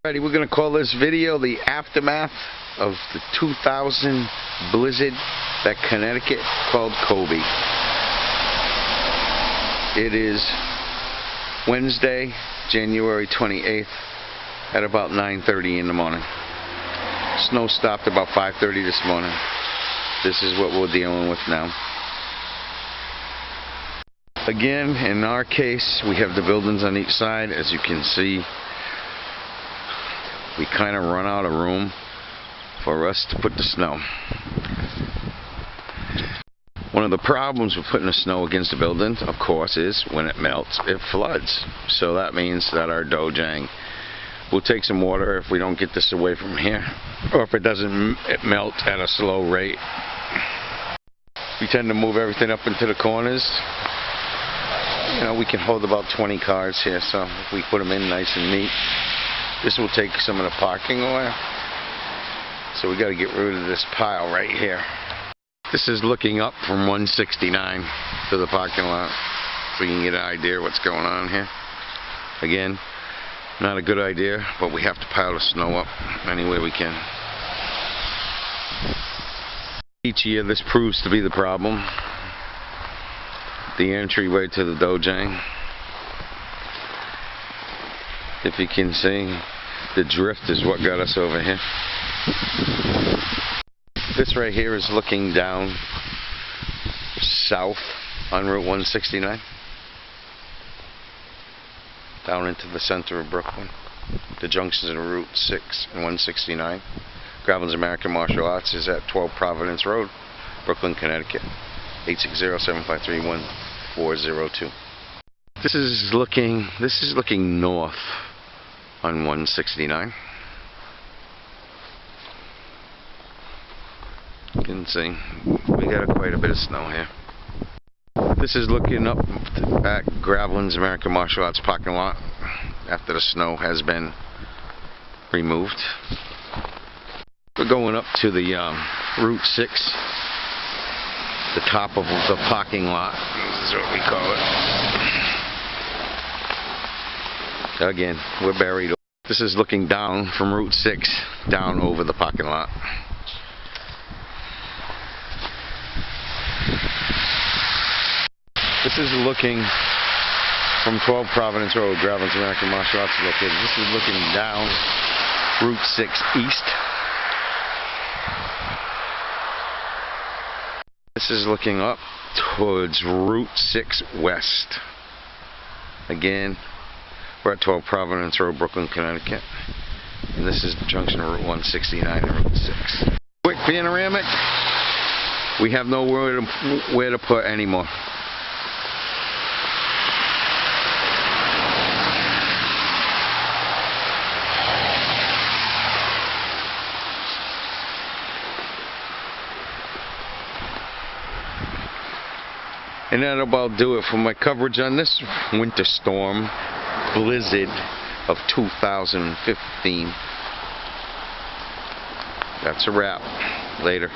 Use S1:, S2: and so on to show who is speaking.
S1: Alrighty, we're going to call this video the aftermath of the 2000 blizzard that Connecticut called Colbie. It is Wednesday, January 28th at about 9:30 in the morning. Snow stopped about 5:30 this morning. This is what we're dealing with now. Again, in our case, we have the buildings on each side. As you can see, we kind of run out of room for us to put the snow. One of the problems with putting the snow against the building, of course, is when it melts, it floods. So that means that our dojang will take some water if we don't get this away from here, or if it doesn't melt at a slow rate. We tend to move everything up into the corners. You know, we can hold about 20 cars here, so if we put them in nice and neat, this will take some of the parking away. So we got to get rid of this pile right here. This is looking up from 169 to the parking lot, so you can get an idea of what's going on here. Again, not a good idea, but we have to pile the snow up any way we can. Each year this proves to be the problem. The entryway to the dojang. If you can see, the drift is what got us over here. This right here is looking down south on Route 169, down into the center of Brooklyn. The junctions of Route 6 and 169. Gravelins American Martial Arts is at 12 Providence Road, Brooklyn, Connecticut, 860-753-1402. This is looking north on 169. You can see we got quite a bit of snow here. This is looking up at Gravelins American Martial Arts parking lot after the snow has been removed. We're going up to the Route 6, the top of the parking lot. This is what we call it. Again, we're buried. This is looking down from Route 6, down over the parking lot. This is looking from 12 Providence Road, Gravelins American Martial Arts located. This is looking down Route 6 east. This is looking up towards Route 6 west. Again, we're at 12 Providence Road, Brooklyn, Connecticut. And this is the junction of Route 169 and Route 6. Quick panoramic. We have nowhere to put anymore. And that'll about do it for my coverage on this winter storm blizzard of 2015. That's a wrap. Later.